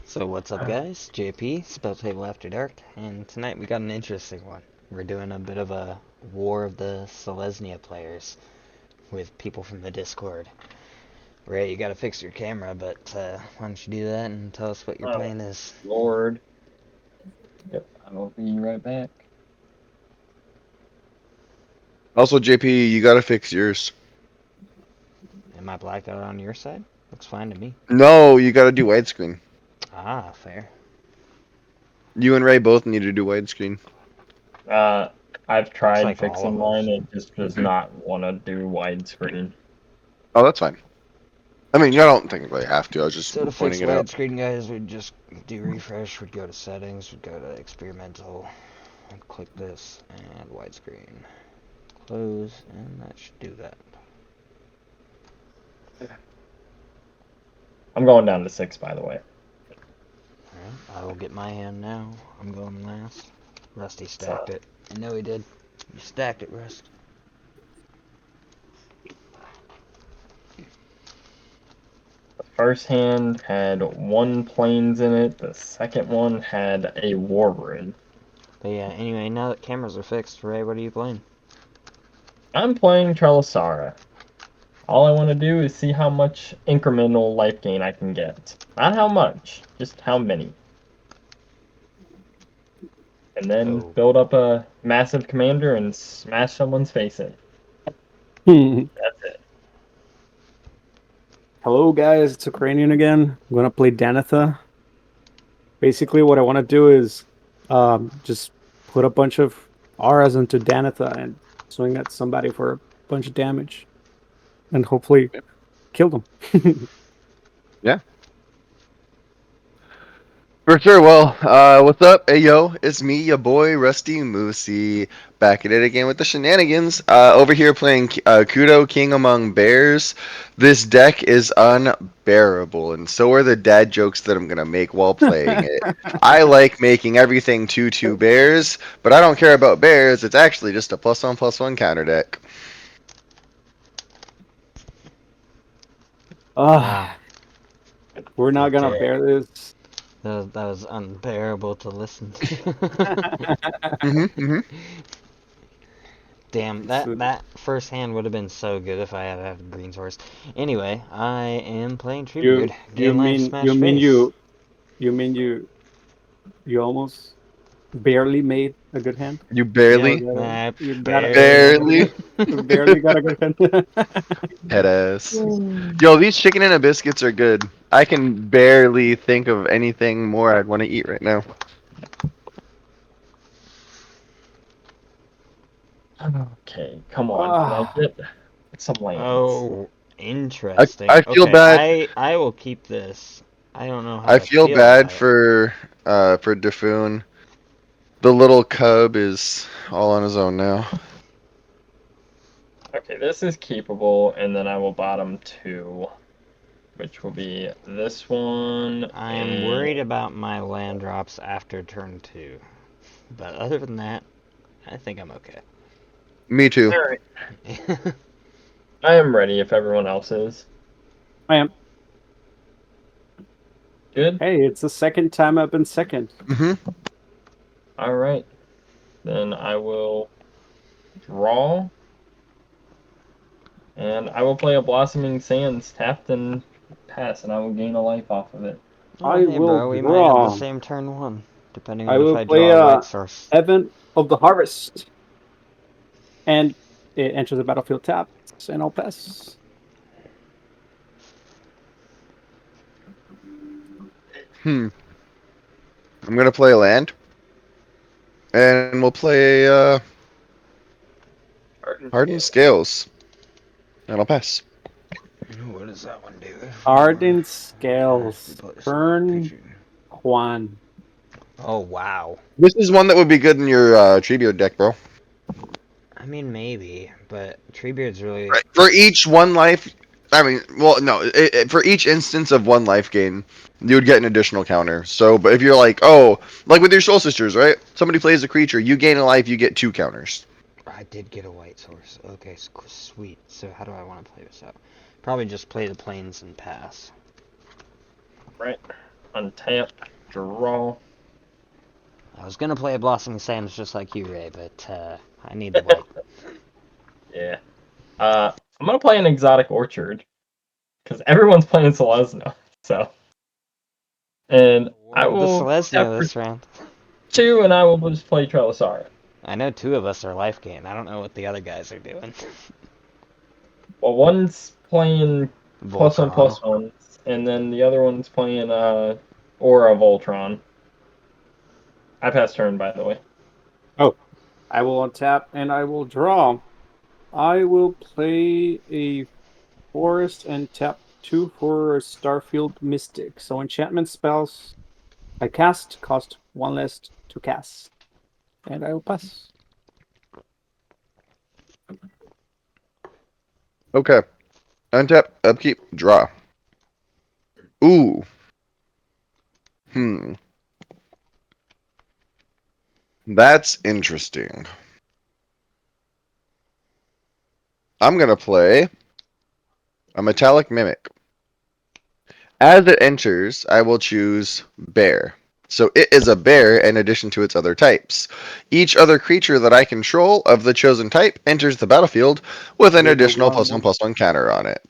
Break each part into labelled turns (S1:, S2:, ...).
S1: So what's up guys, JP, Spelltable After Dark, and tonight we got an interesting one. We're doing a bit of a war of the Selesnya players with people from the Discord. Ray, you gotta fix your camera, but why don't you do that and tell us what your
S2: Oh,
S1: plan is.
S2: Lord. Yep, I will be right back.
S3: Also, JP, you gotta fix yours.
S1: Am I blacked out on your side? Looks fine to me.
S3: No, you gotta do widescreen.
S1: Ah, fair.
S3: You and Ray both need to do widescreen.
S2: I've
S1: Looks
S2: tried
S1: like all
S2: fixing
S1: of us.
S2: mine. It just does not want to do widescreen.
S3: Oh, that's fine. I mean, you don't technically have to. I was just
S1: So to fix
S3: pointing it out.
S1: widescreen, guys, we'd just do refresh, we'd go to settings, we'd go to experimental, and click this, and widescreen. Close, and that should do that.
S2: I'm going down to 6, by the way.
S1: Alright, I will get my hand now. I'm going last. Rusty
S2: So,
S1: stacked it. I know he did. You stacked it, Rust.
S2: the first hand had 1 plains in it. The second one had a war rune.
S1: But yeah, anyway, now that cameras are fixed, Ray, what are you playing?
S2: I'm playing Trelisara. All I want to do is see how much incremental life gain I can get. Not how much, just how many. And then
S1: Oh.
S2: build up a massive commander and smash someone's face in. That's it.
S4: Hello guys, it's Okranion again. I'm gonna play Danitha. Basically what I want to do is just put a bunch of auras into Danitha and swing at somebody for a bunch of damage. And hopefully kill them.
S3: Yeah, for sure. Well, what's up? Hey, yo, it's me, your boy, Rusty Moosey, back at it again with the shenanigans. Over here playing Kudo King Among Bears. This deck is unbearable, and so are the dad jokes that I'm gonna make while playing it. I like making everything 2/2 bears, but I don't care about bears. It's actually just a +1/+1 counter deck.
S1: Wow.
S4: We're not gonna
S1: Okay.
S4: bear this.
S1: That was unbearable to listen to.
S3: Mm-hmm.
S1: Damn,
S4: It's,
S1: that first hand would have been so good if I had a green source. Anyway, I am playing
S4: you
S1: Treebeard.
S4: you
S1: Gain life,
S4: mean
S1: smash face.
S4: you mean you almost barely made a good hand?
S3: You
S4: You
S3: barely,
S4: gotta
S1: Nah,
S4: you gotta
S1: barely.
S3: barely
S4: you barely got a good hand.
S3: head ass. Yo, these chicken and biscuits are good. I can barely think of anything more I'd want to eat right now.
S2: Okay, come on. Can I
S4: Ah,
S2: get some lands?
S1: Oh,
S3: I
S1: interesting.
S3: I feel
S1: Okay,
S3: bad.
S1: I will keep this. I don't know how
S3: I
S1: to
S3: feel
S1: feel
S3: bad
S1: about it.
S3: for Defoon. The little cub is all on his own now.
S2: Okay, this is keepable, and then I will bottom 2, which will be this one
S1: I am
S2: and
S1: worried about my land drops after turn 2. But other than that, I think I'm okay.
S3: Me too.
S2: alright. I am ready if everyone else is.
S4: I am.
S2: Good?
S4: Hey, it's the second time I've been second.
S3: Hmm.
S2: Alright. Then I will draw, and I will play a Blossoming Sands tapped and pass, and I will gain a life off of it.
S1: Oh,
S4: I
S1: hey,
S4: will
S1: bro, we might have the
S4: draw.
S1: same turn 1, depending
S4: I
S1: on if
S4: will
S1: I
S4: play
S1: draw a white source.
S4: Heaven of the Harvest. And it enters the battlefield tapped, and I'll pass.
S3: Hmm. I'm gonna play a land, and we'll play
S2: Hardened
S3: Hardened
S2: Scale.
S3: Scales, and I'll pass.
S1: What does that one do?
S4: Ardent
S1: Yeah,
S4: Scales.
S1: replace
S4: Kern
S1: Pigeon.
S4: Juan.
S1: Oh, wow.
S3: This is one that would be good in your Tribute deck, bro.
S1: I mean, maybe, but Treebeard's really...
S3: Right. For each one life, I mean, well, no, for each instance of one life gain, you would get an additional counter. So, but if you're like, oh, like with your Soul Sisters, right? Somebody plays a creature, you gain a life, you get 2 counters.
S1: I did get a white source. Okay, sweet. So how do I want to play this out? Probably just play the plains and pass.
S2: Right. Untap, draw.
S1: I was gonna play a Blossoming Sands just like you, Ray, but I need the white.
S2: Yeah. I'm gonna play an Exotic Orchard because everyone's playing Selesnya. So, and
S1: War
S2: I
S1: of the
S2: will tap
S1: Selesnya
S2: for
S1: this round.
S2: 2, and I will just play Trelisara.
S1: I know 2 of us are life gain. I don't know what the other guys are doing.
S2: Well, one's playing
S1: Voltron.
S2: +1/+1, and then the other one's playing Aura Voltron. I passed turn, by the way.
S4: Oh, I will untap and I will draw. I will play a forest and tap 2 for a Starfield Mystic. So enchantment spells I cast cost 1 less to cast. And I will pass.
S3: Okay. Untap, upkeep, draw. Ooh. That's interesting. I'm going to play a Metallic Mimic. As it enters, I will choose Bear. So it is a bear in addition to its other types. Each other creature that I control of the chosen type enters the battlefield with an
S4: You're the
S3: additional
S4: one.
S3: +1/+1 counter on it.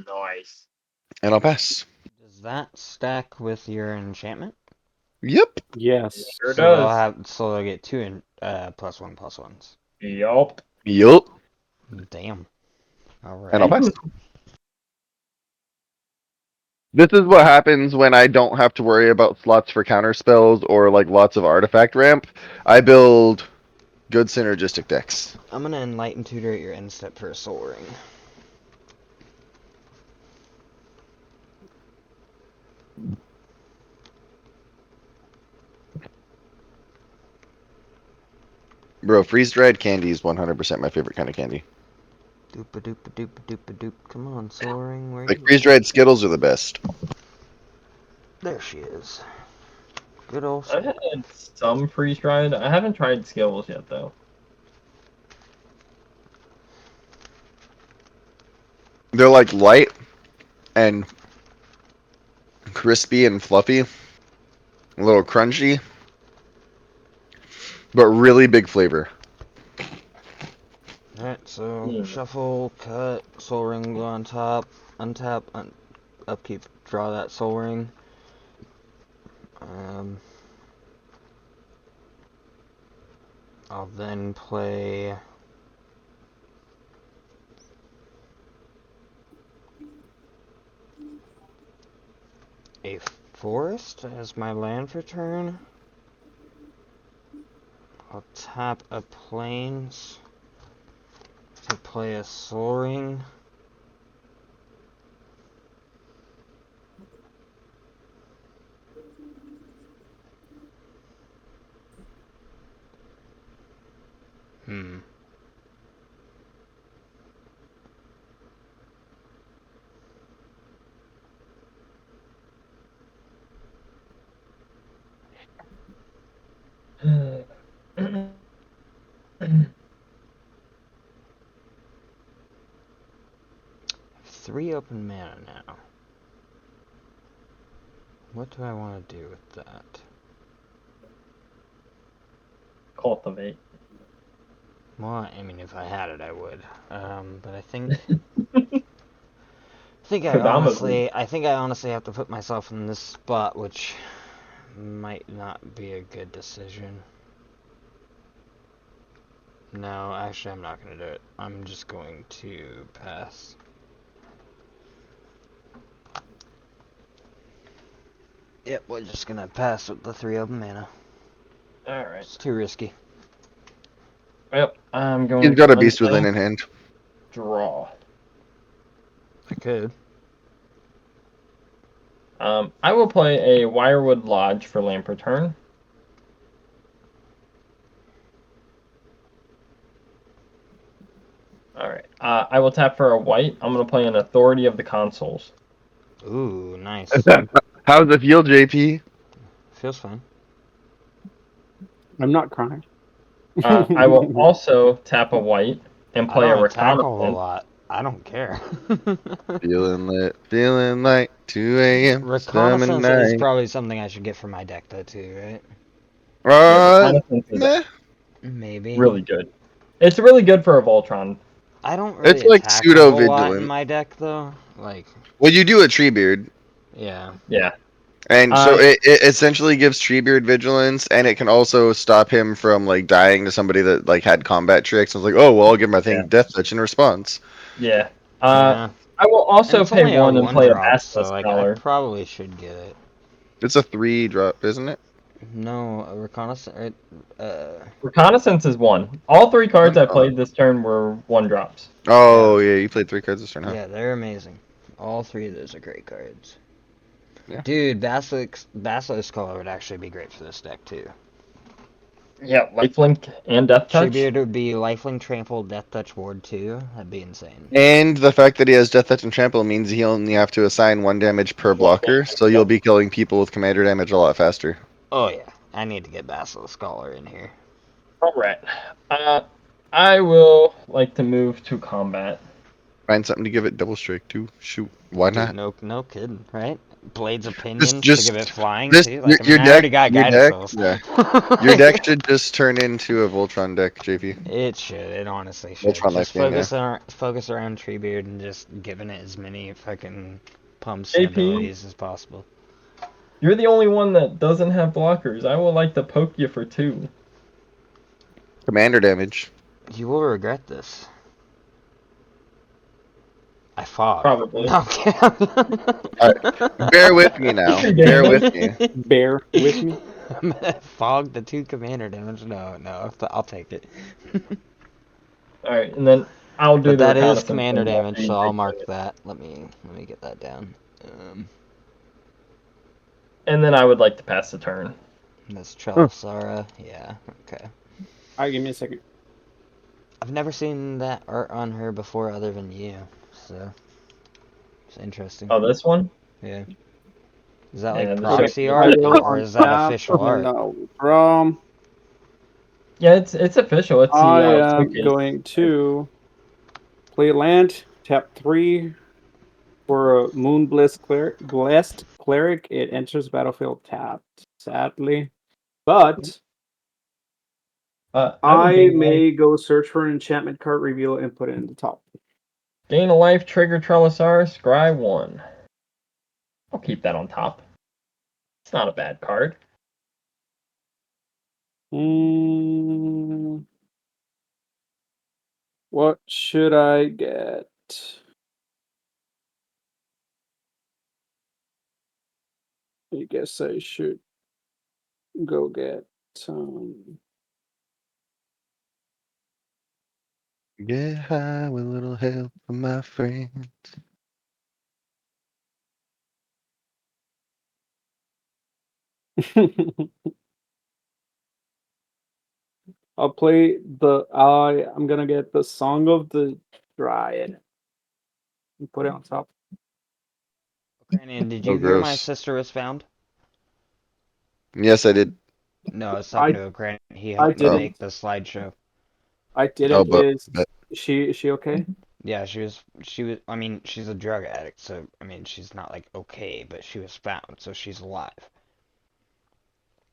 S2: Nice.
S3: And I'll pass.
S1: Does that stack with your enchantment?
S3: Yep.
S4: Yes.
S2: Sure
S1: So they'll
S2: does.
S1: so they'll get 2 in, +1/+1s.
S2: Yup.
S3: Yup.
S1: Damn.
S3: And I'll
S1: Alright.
S3: pass. This is what happens when I don't have to worry about slots for counter spells or like lots of artifact ramp. I build good synergistic decks.
S1: I'm gonna Enlighten Tutor at your end step for a Soul Ring.
S3: Bro, freeze dried candy is 100% my favorite kind of candy.
S1: Doopa doopa doopa doopa doop. Come on, Soul Ring, where
S3: Like
S1: you
S3: freeze
S1: at?
S3: dried Skittles are the best.
S1: There she is. Good old
S2: I've
S1: Soul.
S2: had some freeze dried. I haven't tried Skills yet, though.
S3: They're like light and crispy and fluffy, a little crunchy, but really big flavor.
S1: Alright, so
S2: Hmm.
S1: shuffle, cut, Soul Ring go on top, untap, upkeep, draw that Soul Ring. I'll then play a forest as my land for turn. I'll tap a plains to play a Soul Ring. Hmm. Three open mana now. What do I want to do with that?
S2: Cultivate.
S1: Well, I mean, if I had it, I would. But I think
S2: Predominantly.
S1: I think I honestly have to put myself in this spot, which might not be a good decision. No, actually, I'm not going to do it. I'm just going to pass. Yep, we're just going to pass with the 3 open mana.
S2: Alright.
S1: It's too risky.
S2: Well, I'm going
S3: He's got
S2: to
S3: a beast within
S2: unplay,
S3: in hand.
S2: draw.
S1: I could.
S2: I will play a Wirewood Lodge for land per turn. Alright. I will tap for a white. I'm going to play an Authority of the Consuls.
S1: Ooh, nice.
S3: How's it feel, JP?
S1: Feels fine.
S4: I'm not crying.
S2: I will also tap a white and
S1: I
S2: play a
S1: don't attack a whole
S2: Reconnaissance.
S1: lot. I don't care.
S3: Feeling lit, feeling like 2 a.m. summer
S1: Reconnaissance is
S3: night.
S1: probably something I should get for my deck though too, right?
S2: Yeah,
S3: Uh,
S2: Reconnaissance is
S3: meh.
S1: Maybe.
S2: really good. It's really good for a Voltron.
S1: I don't
S3: It's
S1: really
S3: like
S1: attack a
S3: pseudo
S1: whole lot in
S3: vigilant.
S1: my deck though. Like,
S3: Well, you do a Treebeard,
S1: yeah.
S2: Yeah.
S3: and so
S2: I
S3: it essentially gives Treebeard vigilance, and it can also stop him from like dying to somebody that like had combat tricks. I was like, oh well, I'll give my
S2: Yeah.
S3: thing Death Touch in response.
S2: yeah.
S1: Yeah.
S2: I will
S1: And
S2: also
S1: it's
S2: pay
S1: only a
S2: 1 and
S1: one
S2: play a
S1: drop, so
S2: Basilisk
S1: like I
S2: Scholar.
S1: probably should get it.
S3: It's a 3-drop, isn't it?
S1: No, a reconnaissance.
S2: Reconnaissance is 1. All 3 cards I
S3: Oh,
S2: played this turn were 1-drops.
S3: oh yeah, you played 3 cards this turn, huh?
S1: Yeah, they're amazing. All 3 of those are great cards.
S3: Yeah.
S1: Dude, Basilisk Scholar would actually be great for this deck too.
S2: Yeah, Lifelink and Death Touch.
S1: Treebeard would be Lifelink, Trample, Death Touch, Ward 2. That'd be insane.
S3: And the fact that he has Death Touch and Trample means he only have to assign 1 damage per blocker, so you'll be killing people with commander damage a lot faster.
S1: Oh yeah, I need to get Basilisk Scholar in here.
S2: Alright. I will like to move to combat.
S3: Find something to give it double strike too. Shoot, why
S1: Dude,
S3: not?
S1: no kidding, right? Blades of
S3: Just,
S1: Pinions to
S3: just
S1: give it flying
S3: this
S1: too. Like, I mean,
S3: your
S1: I
S3: deck,
S1: already got
S3: your
S1: Guidance
S3: deck,
S1: Souls.
S3: yeah. Your deck should just turn into a Voltron deck, JP.
S1: It should. It honestly should.
S3: Voltron life
S1: Just
S3: gain, yeah.
S1: focus around Treebeard and just giving it as many fucking pumps
S2: JP?
S1: and abilities as possible.
S2: You're the only one that doesn't have blockers. I will like to poke you for 2.
S3: Commander damage.
S1: You will regret this. I fog.
S2: Probably.
S1: No, I'm kidding.
S3: Alright, bear with me now. Bear with me.
S4: Bear with me.
S1: I'm gonna fog the 2 commander damage. No, I'll take it.
S2: Alright, and then I'll do
S1: But
S2: the
S1: that is
S2: reconnaissance
S1: commander
S2: thing
S1: damage,
S2: after you
S1: so I'll
S2: take
S1: mark
S2: it.
S1: that. Let me get that down.
S2: And then I would like to pass the turn.
S1: That's Trelisara. Yeah. Okay.
S4: Alright, give me a second.
S1: I've never seen that art on her before, other than you. So it's interesting.
S2: Oh, this one?
S1: Yeah. Is that
S2: Yeah,
S1: like
S2: this
S1: proxy
S2: is-
S4: I
S1: art,
S4: will
S1: or is that
S4: untap,
S1: official
S4: and
S1: art?
S4: then from
S2: Yeah, it's official. Let's see.
S4: I am
S2: focus.
S4: going to play land, tap 3 for a Moon Blessed Cleric. It enters battlefield tapped, sadly. But
S2: would
S4: I
S2: gain
S4: may go search for an enchantment card, reveal it, and put it in the top.
S2: gain a life, trigger Trelisara, scry 1. I'll keep that on top. It's not a bad card.
S4: What should I get? I guess I should go get some.
S3: Get high with a little help from my friend.
S4: I'll play I'm gonna get the Song of the Dryad and put it on top.
S1: Okranion, did
S3: Oh,
S1: you hear my
S3: gross.
S1: sister was found?
S3: Yes, I did.
S1: No, I was talking to Okranion. He
S4: I
S1: helped me
S4: did
S1: make the slideshow.
S4: I did
S3: Oh,
S4: it.
S3: but
S4: Is she okay?
S1: Yeah, she was. I mean, she's a drug addict, so I mean, she's not like okay, but she was found, so she's alive.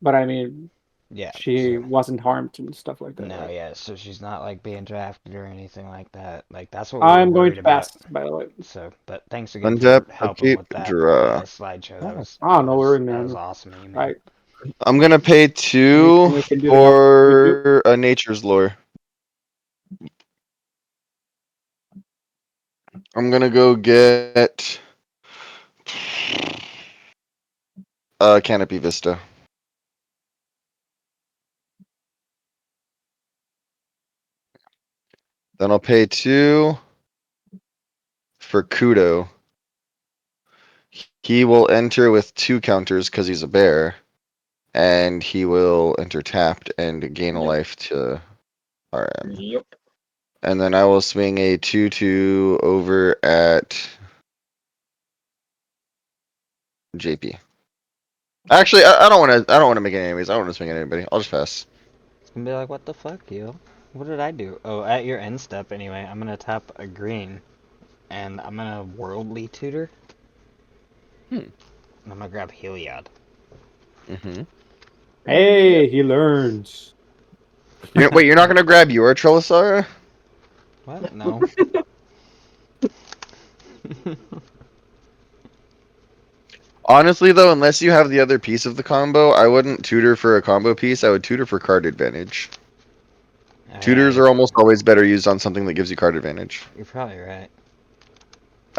S4: But I mean,
S1: Yeah.
S4: she
S1: So.
S4: wasn't harmed and stuff like that.
S1: No,
S4: Right?
S1: yeah, so she's not like being drafted or anything like that. Like that's what we were
S4: I'm going
S1: worried
S4: to
S1: about.
S4: pass, by the way.
S1: So, but thanks again
S3: untap,
S1: for helping
S3: upkeep,
S1: with that
S3: draw.
S1: slideshow.
S4: No worry,
S1: That was
S4: man.
S1: awesome, of you, man.
S4: Right.
S3: I'm gonna pay 2
S4: Anything we can do to help you do.
S3: for a nature's lore. I'm gonna go get Canopy Vista. Then I'll pay 2 for Kudo. He will enter with 2 counters because he's a bear, and he will enter tapped and gain a
S2: Yep.
S3: life to RM.
S2: Yep.
S3: And then I will swing a 2/2 over at JP. Actually, I don't want to. I don't want to make any enemies. I don't want to swing at anybody. I'll just pass.
S1: It's gonna be like, what the fuck, yo? What did I do? Oh, at your end step, anyway, I'm gonna tap a green. and I'm gonna Worldly Tutor.
S3: Hmm.
S1: And I'm gonna grab Heliod.
S3: Mm-hmm.
S4: Hey, he learns.
S3: Wait, you're not gonna grab your Trelisara?
S1: What? No.
S3: Honestly, though, unless you have the other piece of the combo, I wouldn't tutor for a combo piece. I would tutor for card advantage. Tutors
S1: Yeah,
S3: are almost always better used on something that gives you card advantage.
S1: you're probably right.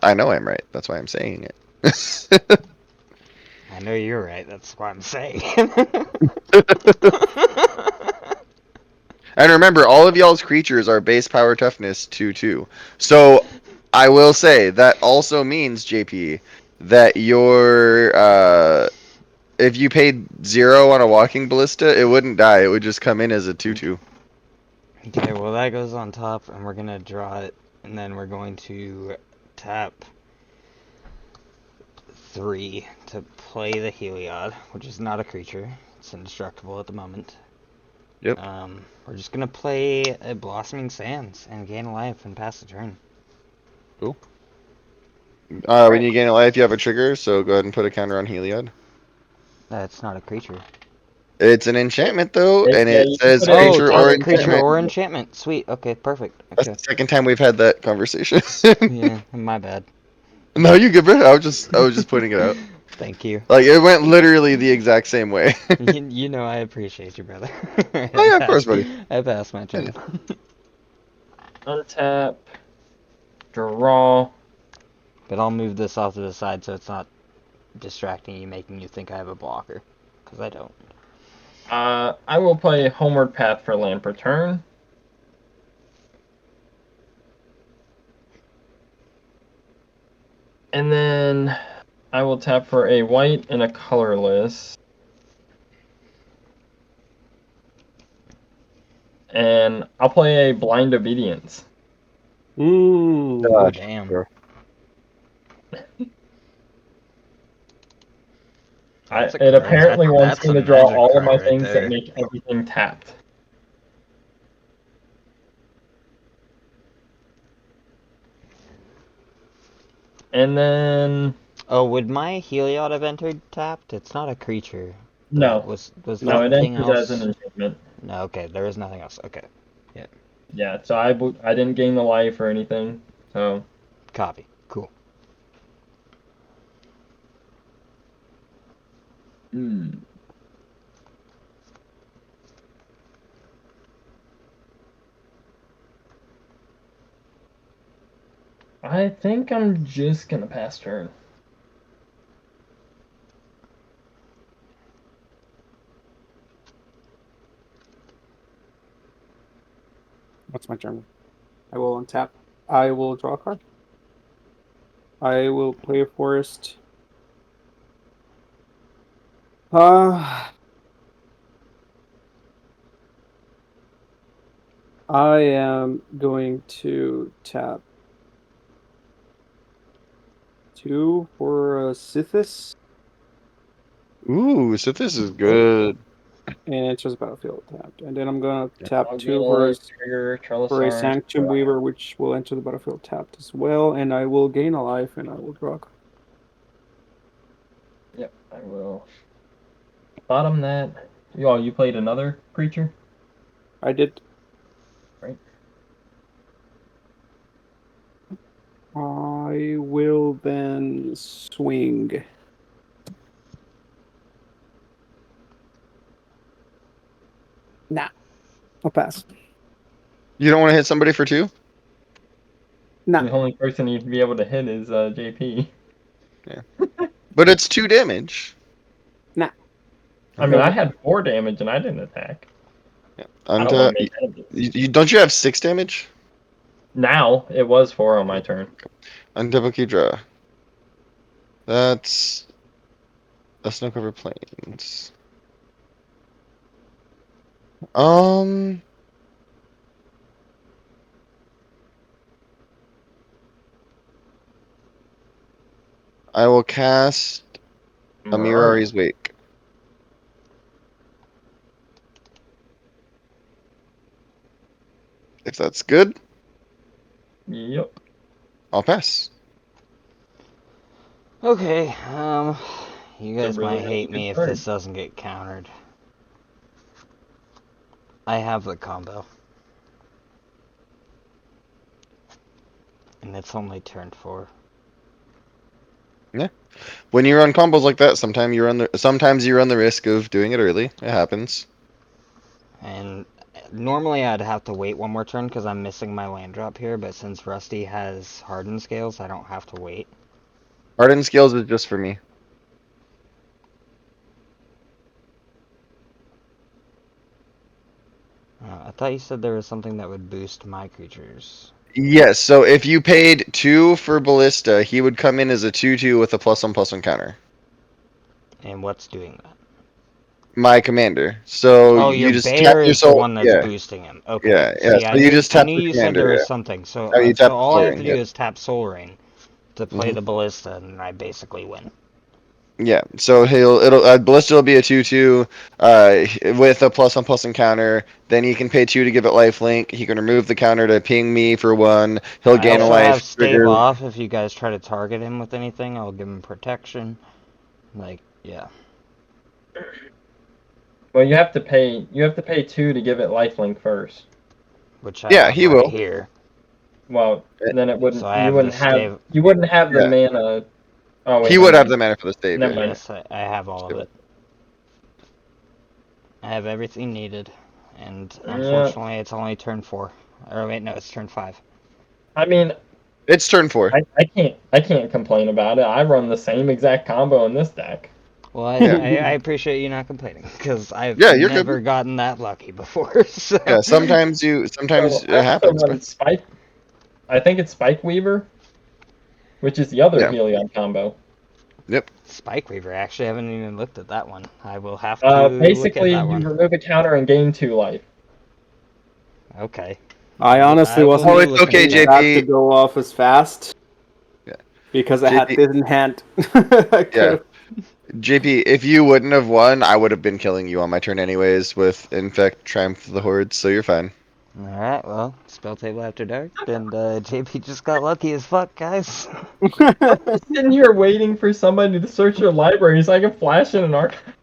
S3: I know I'm right. That's why I'm saying it.
S1: I know you're right. That's what I'm saying.
S3: And remember, all of y'all's creatures are base power toughness 2/2. So I will say that also means, JP, that if you paid 0 on a walking ballista, it wouldn't die. It would just come in as a 2/2.
S1: Okay, well that goes on top, and we're gonna draw it, and then we're going to tap 3 to play the Heliod, which is not a creature. It's indestructible at the moment.
S3: Yep.
S1: We're just gonna play a Blossoming Sands and gain a life and pass the turn.
S3: Cool. When you gain a life, you have a trigger, so go ahead and put a counter on Heliod.
S1: That's not a creature.
S3: It's an enchantment, though, and
S2: Yeah,
S3: it
S2: you can
S3: says
S2: put it
S1: Oh,
S3: creature
S2: on
S3: or
S1: creature
S3: enchantment.
S1: or
S2: enchantment.
S1: enchantment. Sweet. Okay, perfect.
S3: That's
S1: Okay.
S3: the second time we've had that conversation.
S1: Yeah, my bad.
S3: No, you good, bro. I was just pointing it out.
S1: Thank you.
S3: Like it went literally the exact same way.
S1: You know I appreciate you, brother.
S3: Oh yeah, of course, buddy.
S1: I passed my
S3: Yeah.
S1: turn.
S2: Untap. Draw.
S1: But I'll move this off to the side so it's not distracting you, making you think I have a blocker. Because I don't.
S2: I will play Homeward Path for land per turn. And then I will tap for a white and a colorless. And I'll play a Blind Obedience.
S1: Oh,
S3: Gosh,
S1: damn.
S3: bro.
S1: That's a
S2: It
S1: card.
S2: apparently wants
S1: That's
S2: me
S1: a
S2: to draw
S1: magic
S2: all of
S1: card
S2: my
S1: right
S2: things that
S1: there.
S2: make everything tapped. And then
S1: Oh, would my Heliod have entered tapped? It's not a creature. But
S2: no,
S1: was
S2: no,
S4: No.
S2: it
S1: anything
S2: enters as an
S1: else?
S2: enchantment.
S1: No, okay, there is nothing else. Okay.
S2: Yeah, so I didn't gain the life or anything. So
S1: Copy. Cool.
S2: hmm. I think I'm just gonna pass turn.
S4: What's my turn? I will untap. I will draw a card. I will play a forest. Uh, I am going to tap 2 for a Sithis,
S3: Ooh, so this is good.
S4: and enters the battlefield tapped. And then I'm gonna
S3: Yeah.
S4: tap
S2: I'll gain
S4: 2
S2: a
S4: for
S2: life trigger,
S4: for a
S2: Trellisar.
S4: Sanctum Weaver, which will enter the battlefield tapped as well. And I will gain a life, and I will draw a card.
S2: Yep, I will. Bottom that. You played another creature,
S4: I did.
S2: right?
S4: I will then swing. Nah, I'll pass.
S3: You don't want to hit somebody for 2?
S4: Nah,
S2: The only person you'd be able to hit is JP.
S3: Yeah. But it's 2 damage.
S4: nah.
S2: I mean, I
S3: Okay.
S2: had 4 damage and I didn't attack.
S3: Yeah.
S2: I don't want
S3: Untap.
S2: to make enemies.
S3: Don't you have 6 damage?
S2: Now it was 4 on my turn.
S3: Untap a key draw. That's Snow Covered Plains. Um, I will cast
S2: Mirari.
S3: Amirari's Wake. If that's good.
S2: Yep.
S3: I'll pass.
S1: Okay, you
S2: It's a
S1: guys
S2: really,
S1: might
S2: really
S1: hate
S2: good
S1: me if
S2: card.
S1: this doesn't get countered. I have the combo. And it's only turn 4.
S3: When you run combos like that, sometimes you run the risk of doing it early. It happens.
S1: And normally I'd have to wait one more turn because I'm missing my land drop here, but since Rusty has hardened scales, I don't have to wait.
S3: Hardened Scales is just for me.
S1: I thought you said there was something that would boost my creatures.
S3: Yes, so if you paid 2 for Ballista, he would come in as a 2/2 with a +1/+1 counter.
S1: And what's doing that?
S3: My commander. So
S1: Oh, your
S3: you just tap
S1: bear
S3: your
S1: is the
S3: soul.
S1: one that's
S3: Yeah,
S1: boosting him. Okay.
S3: yeah.
S1: See,
S3: So you just
S1: I
S3: tap
S1: knew
S3: the
S1: you said there
S3: commander.
S1: was
S3: Yeah.
S1: something. So
S3: Oh, you
S1: so
S3: tap the
S1: all I
S3: Soul
S1: have to
S3: Ring.
S1: do
S3: Yep.
S1: is tap Soul Ring to play
S3: hmm
S1: the ballista, and I basically win.
S3: Yeah. So Ballista will be a 2/2 with a +1/+1 counter. Then he can pay 2 to give it lifelink. He can remove the counter to ping me for 1. He'll
S1: I
S3: gain a
S1: also have
S3: life
S1: stave
S3: trigger.
S1: off if you guys try to target him with anything. I'll give him protection. Like, yeah.
S2: Well, you have to pay. You have to pay 2 to give it lifelink first.
S1: Which I
S3: Yeah,
S1: have
S3: he
S1: right
S3: will.
S1: here.
S2: Well, then it
S1: So
S2: wouldn't.
S1: I
S2: You
S1: have the
S2: wouldn't have.
S1: stave.
S2: You wouldn't have the
S3: Yeah.
S2: mana. Oh wait,
S3: He
S2: never
S3: would have
S2: mind.
S3: the mana for the stave.
S2: Never
S3: Yeah.
S2: mind.
S1: Yes, I have all of
S3: Stave.
S1: it. I have everything needed. And
S2: Yeah.
S1: unfortunately, it's only turn 4. Or wait, no, it's turn 5.
S2: I mean,
S3: It's turn 4.
S2: I can't complain about it. I run the same exact combo in this deck.
S1: Well,
S3: Yeah.
S1: I appreciate you not complaining, because I've
S3: Yeah, you're
S1: never
S3: good.
S1: gotten that lucky before, so...
S3: Yeah, sometimes
S2: So
S3: it
S2: I also
S3: happens,
S2: run
S3: man.
S2: Spike. I think it's Spike Weaver, which is the other
S3: Yeah.
S2: Helion combo.
S3: Yep.
S1: Spike Weaver, actually, I haven't even looked at that one. I will have to look at
S2: Basically,
S1: that
S2: you
S1: one.
S2: remove a counter and gain 2 life.
S1: Okay.
S4: I honestly
S1: I will
S4: wasn't
S3: Oh,
S1: be
S3: it's
S1: looking
S3: okay,
S1: at
S4: expecting
S1: that.
S4: that to
S3: JP.
S4: go off as fast
S3: Yeah.
S4: because I had
S3: JP.
S4: this in hand. I could
S3: Yeah.
S4: have.
S3: JP, if you wouldn't have won, I would have been killing you on my turn anyways with Infect, Triumph of the Horde, so you're fine.
S1: Alright, well, Spelltable After Dark, and JP just got lucky as fuck, guys.
S2: I'm just sitting here waiting for somebody to search your library so I can flash in an archive.